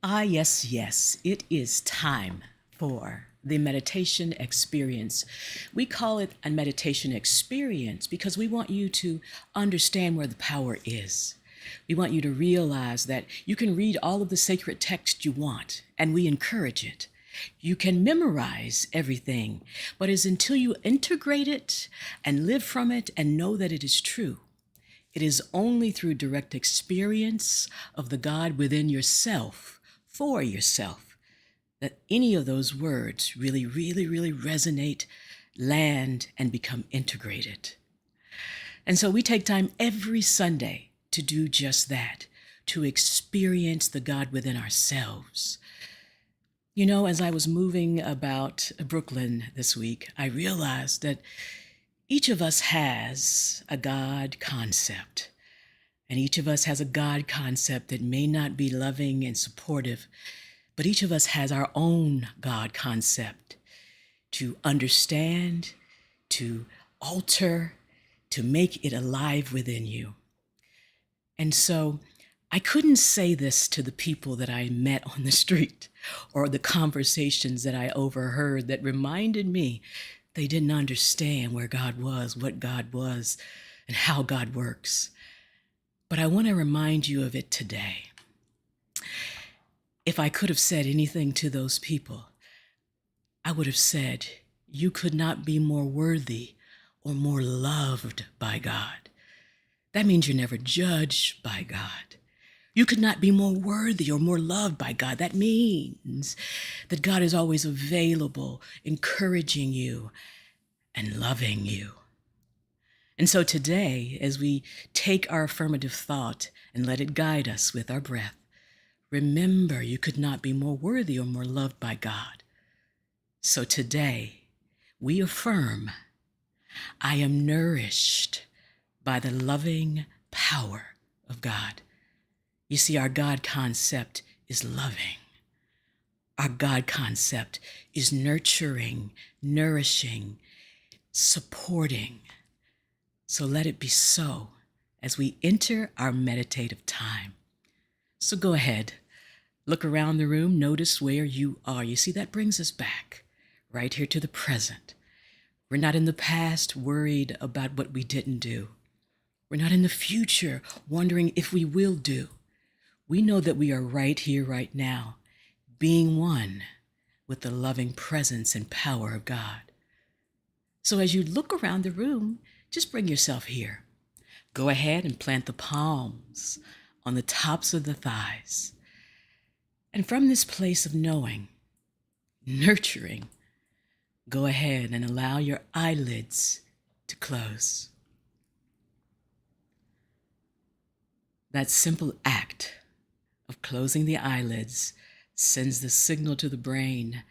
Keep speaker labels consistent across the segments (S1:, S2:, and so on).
S1: Yes, yes. It is time for the meditation experience. We call it a meditation experience because we want you to understand where the power is. We want you to realize that you can read all of the sacred text you want, and we encourage it. You can memorize everything, but it's until you integrate it and live from it and know that it is true. It is only through direct experience of the God within yourself, for yourself, that any of those words really resonate, land, and become integrated. And so we take time every Sunday to do just that, to experience the God within ourselves. You know, as I was moving about Brooklyn this week, I realized that each of us has a God concept. And each of us has a God concept that may not be loving and supportive, but each of us has our own God concept to understand, to alter, to make it alive within you. And so I couldn't say this to the people that I met on the street or the conversations that I overheard that reminded me they didn't understand where God was, what God was, and how God works. But I want to remind you of it today. If I could have said anything to those people, I would have said, you could not be more worthy or more loved by God. That means you're never judged by God. You could not be more worthy or more loved by God. That means that God is always available, encouraging you and loving you. And so today, as we take our affirmative thought and let it guide us with our breath, remember you could not be more worthy or more loved by God. So today, we affirm, I am nourished by the loving power of God. You see, our God concept is loving. Our God concept is nurturing, nourishing, supporting. So let it be so as we enter our meditative time. So go ahead, look around the room, notice where you are. You see, that brings us back right here to the present. We're not in the past worried about what we didn't do. We're not in the future wondering if we will do. We know that we are right here, right now, being one with the loving presence and power of God. So as you look around the room, just bring yourself here. Go ahead and plant the palms on the tops of the thighs. And from this place of knowing, nurturing, go ahead and allow your eyelids to close. That simple act of closing the eyelids sends the signal to the brain,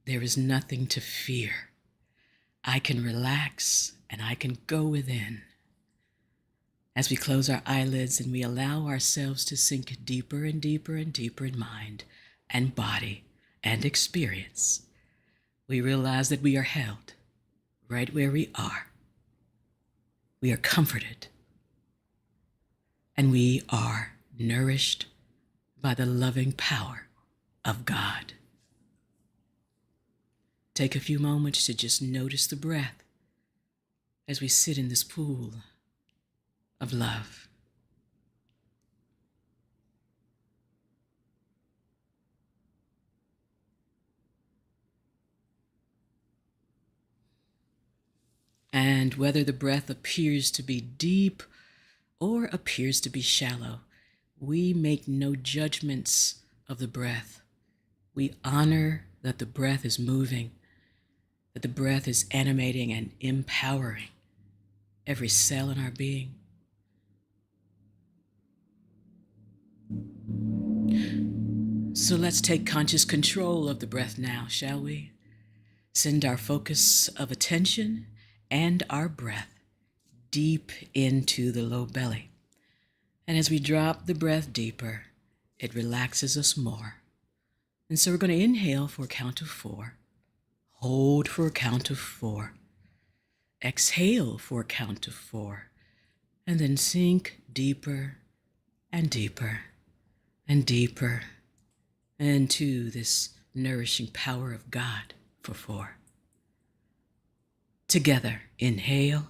S1: there is nothing to fear. I can relax and I can go within. As we close our eyelids and we allow ourselves to sink deeper and deeper and deeper in mind and body and experience, we realize that we are held right where we are. We are comforted and we are nourished by the loving power of God. Take a few moments to just notice the breath as we sit in this pool of love. And whether the breath appears to be deep or appears to be shallow, we make no judgments of the breath. We honor that the breath is moving, that the breath is animating and empowering every cell in our being. So let's take conscious control of the breath now, shall we? Send our focus of attention and our breath deep into the low belly. And as we drop the breath deeper, it relaxes us more. And so we're going to inhale for a count of 4, hold for a count of 4, exhale for a count of 4, and then sink deeper and deeper and deeper into this nourishing power of God for 4. Together, inhale.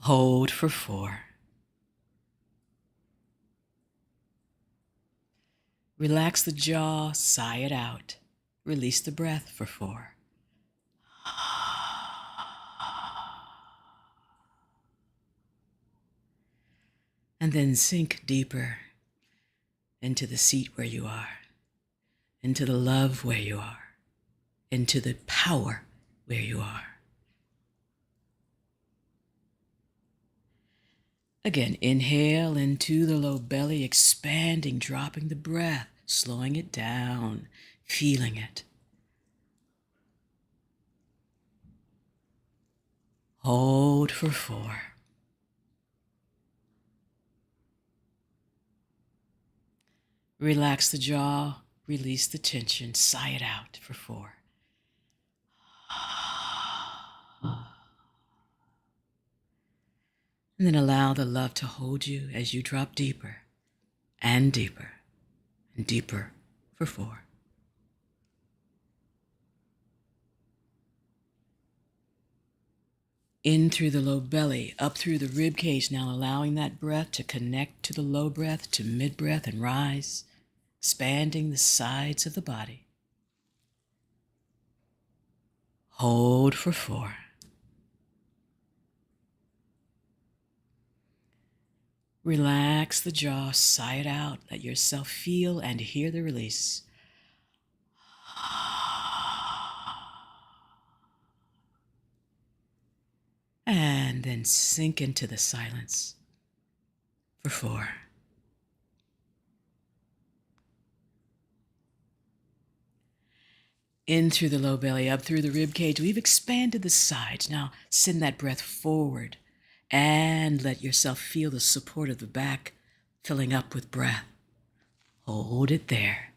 S1: Hold for 4. Relax the jaw, sigh it out. Release the breath for 4. And then sink deeper into the seat where you are, into the love where you are, into the power where you are. Again, inhale into the low belly, expanding, dropping the breath, slowing it down, feeling it. Hold for 4. Relax the jaw, release the tension, sigh it out for 4. And then allow the love to hold you as you drop deeper and deeper and deeper for 4. In through the low belly, up through the rib cage, now allowing that breath to connect to the low breath, to mid breath and rise, expanding the sides of the body. Hold for 4. Relax the jaw, sigh it out, let yourself feel and hear the release. And then sink into the silence for 4. In through the low belly, up through the rib cage. We've expanded the sides. Now send that breath forward and let yourself feel the support of the back filling up with breath. Hold it there.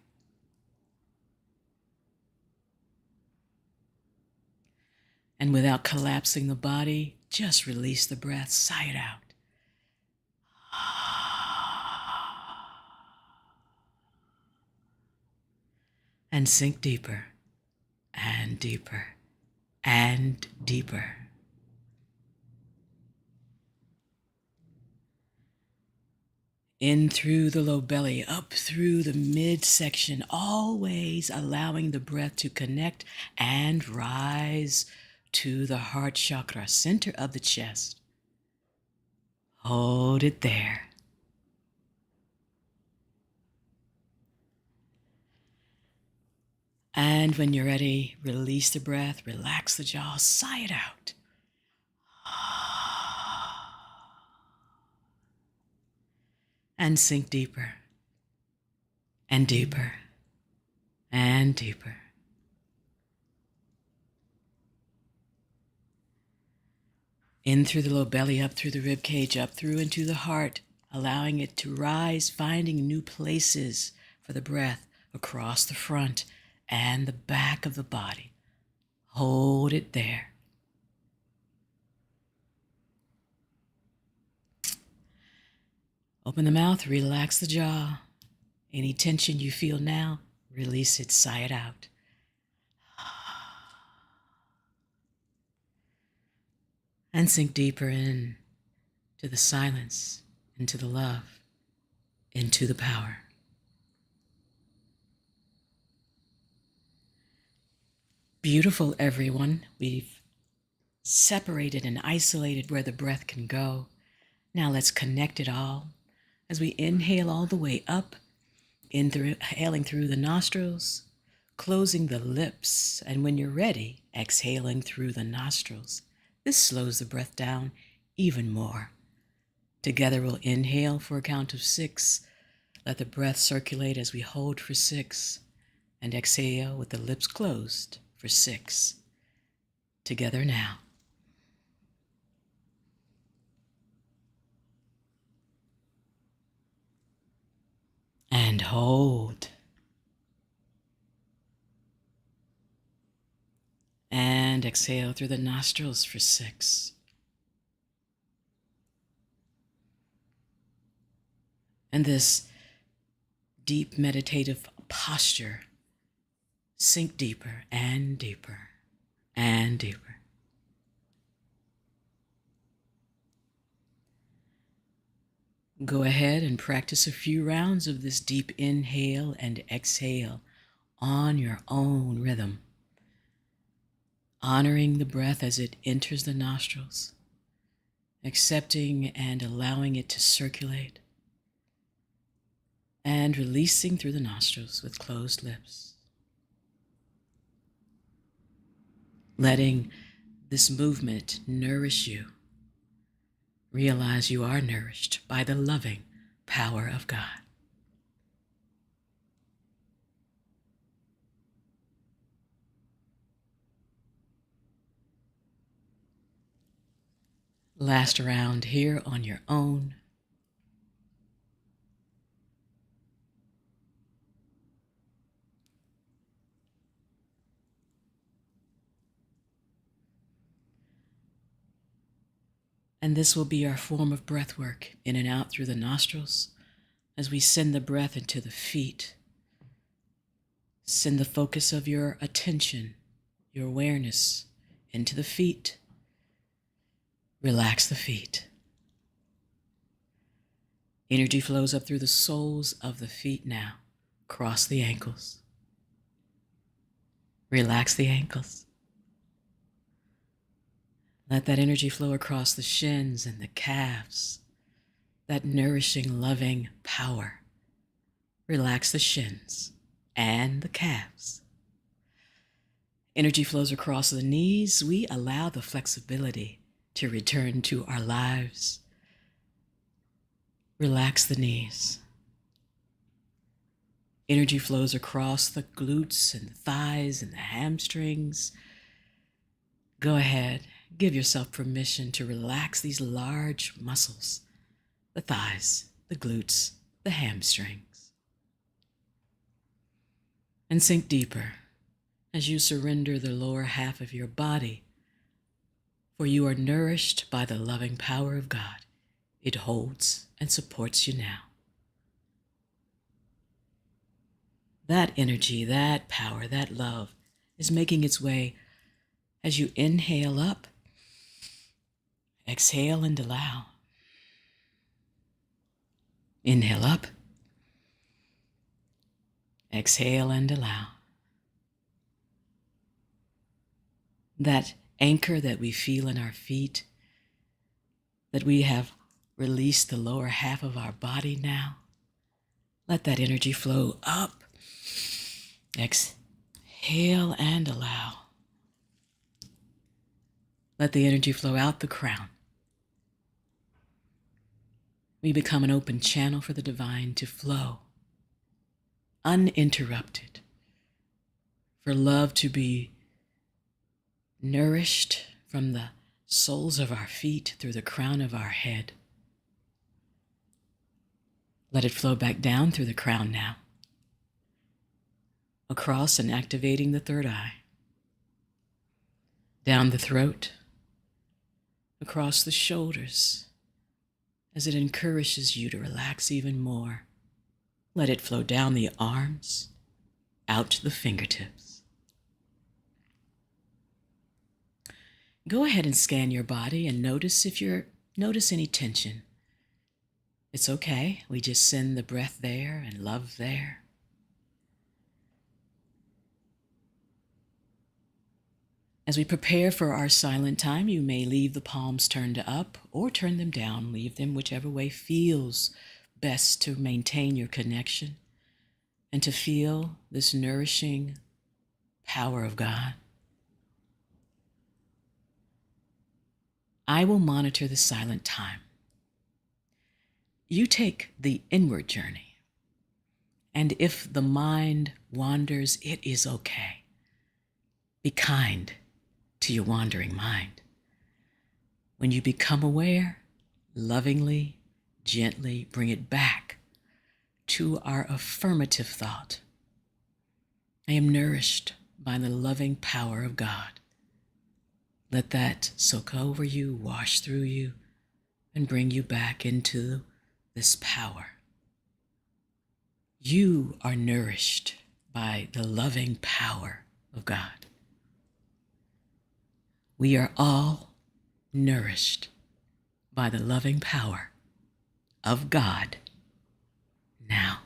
S1: And without collapsing the body, just release the breath, sigh it out. And sink deeper and deeper and deeper. In through the low belly, up through the midsection, always allowing the breath to connect and rise to the heart chakra, center of the chest. Hold it there. And when you're ready, release the breath, relax the jaw, sigh it out. And sink deeper and deeper and deeper. In through the low belly, up through the rib cage, up through into the heart, allowing it to rise, finding new places for the breath across the front and the back of the body. Hold it there. Open the mouth, relax the jaw. Any tension you feel now, release it, sigh it out. And sink deeper in to the silence, into the love, into the power. Beautiful, everyone. We've separated and isolated where the breath can go. Now let's connect it all as we inhale all the way up, inhaling through the nostrils, closing the lips, and when you're ready, exhaling through the nostrils. This slows the breath down even more. Together we'll inhale for a count of 6. Let the breath circulate as we hold for 6, and exhale with the lips closed for 6. Together now. And hold. And exhale through the nostrils for 6. And this deep meditative posture sink deeper and deeper and deeper. Go ahead and practice a few rounds of this deep inhale and exhale on your own rhythm, honoring the breath as it enters the nostrils, accepting and allowing it to circulate, and releasing through the nostrils with closed lips. Letting this movement nourish you. Realize you are nourished by the loving power of God. Last round here on your own. And this will be our form of breath work, in and out through the nostrils, as we send the breath into the feet. Send the focus of your attention, your awareness, into the feet. Relax the feet. Energy flows up through the soles of the feet now, across the ankles. Relax the ankles. Let that energy flow across the shins and the calves, that nourishing, loving power. Relax the shins and the calves. Energy flows across the knees. We allow the flexibility to return to our lives. Relax the knees. Energy flows across the glutes and the thighs and the hamstrings. Go ahead, give yourself permission to relax these large muscles, the thighs, the glutes, the hamstrings. And sink deeper as you surrender the lower half of your body, for you are nourished by the loving power of God. It holds and supports you now. That energy, that power, that love is making its way as you inhale up, exhale and allow. Inhale up, exhale and allow. That anchor that we feel in our feet, that we have released the lower half of our body now. Let that energy flow up. Exhale and allow. Let the energy flow out the crown. We become an open channel for the divine to flow, uninterrupted, for love to be nourished from the soles of our feet through the crown of our head. Let it flow back down through the crown now, across and activating the third eye, down the throat, across the shoulders, as it encourages you to relax even more. Let it flow down the arms, out to the fingertips. Go ahead and scan your body and notice any tension. It's okay. We just send the breath there and love there. As we prepare for our silent time, you may leave the palms turned up or turn them down. Leave them whichever way feels best to maintain your connection and to feel this nourishing power of God. I will monitor the silent time. You take the inward journey, and if the mind wanders, it is okay. Be kind to your wandering mind. When you become aware, lovingly, gently bring it back to our affirmative thought. I am nourished by the loving power of God. Let that soak over you, wash through you, and bring you back into this power. You are nourished by the loving power of God. We are all nourished by the loving power of God now.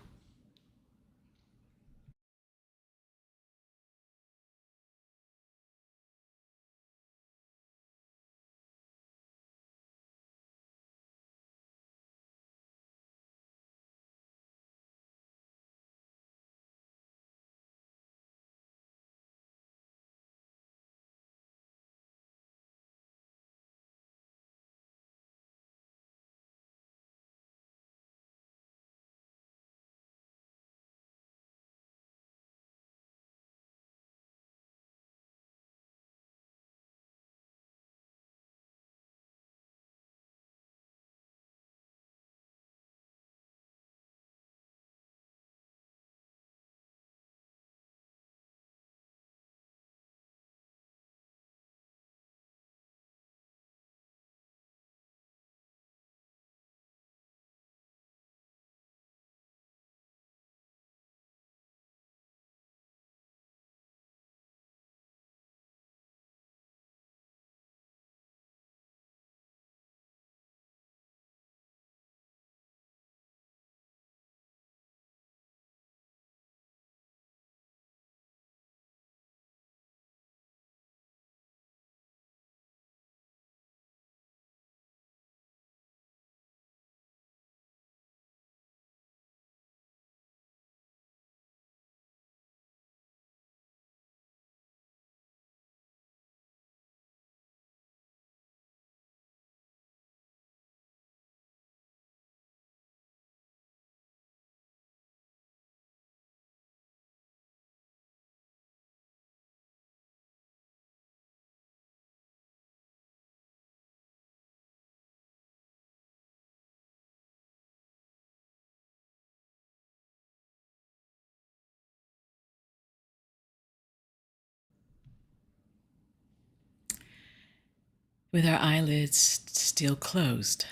S1: With our eyelids still closed,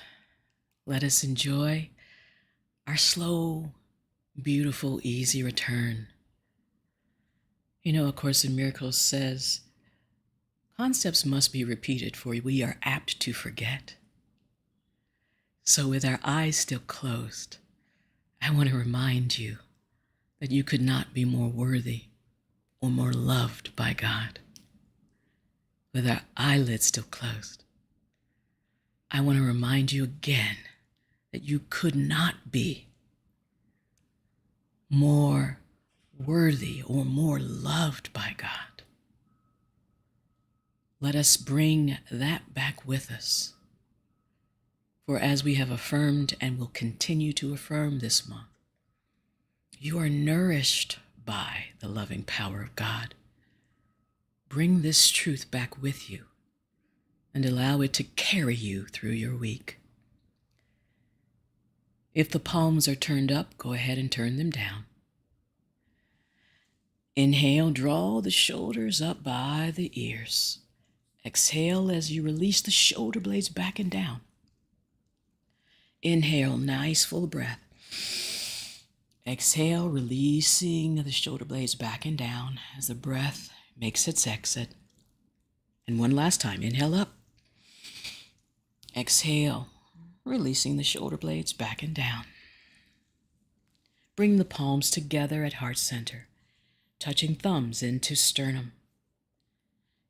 S1: let us enjoy our slow, beautiful, easy return. You know, A Course in Miracles says, concepts must be repeated, for we are apt to forget. So with our eyes still closed, I want to remind you that you could not be more worthy or more loved by God. With our eyelids still closed, I want to remind you again that you could not be more worthy or more loved by God. Let us bring that back with us. For as we have affirmed and will continue to affirm this month, you are nourished by the loving power of God. Bring this truth back with you and allow it to carry you through your week. If the palms are turned up, go ahead and turn them down. Inhale, draw the shoulders up by the ears. Exhale as you release the shoulder blades back and down. Inhale, nice full breath. Exhale, releasing the shoulder blades back and down as the breath makes its exit. And one last time, inhale up. Exhale, releasing the shoulder blades back and down. Bring the palms together at heart center, touching thumbs into sternum.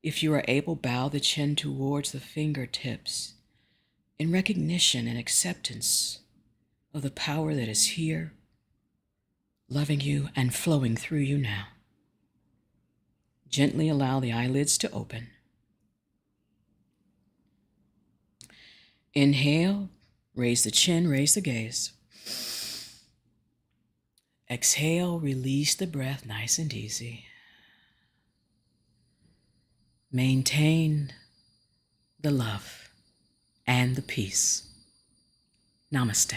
S1: If you are able, bow the chin towards the fingertips in recognition and acceptance of the power that is here, loving you and flowing through you now. Gently allow the eyelids to open. Inhale, raise the chin, raise the gaze. Exhale, release the breath, nice and easy. Maintain the love and the peace. Namaste.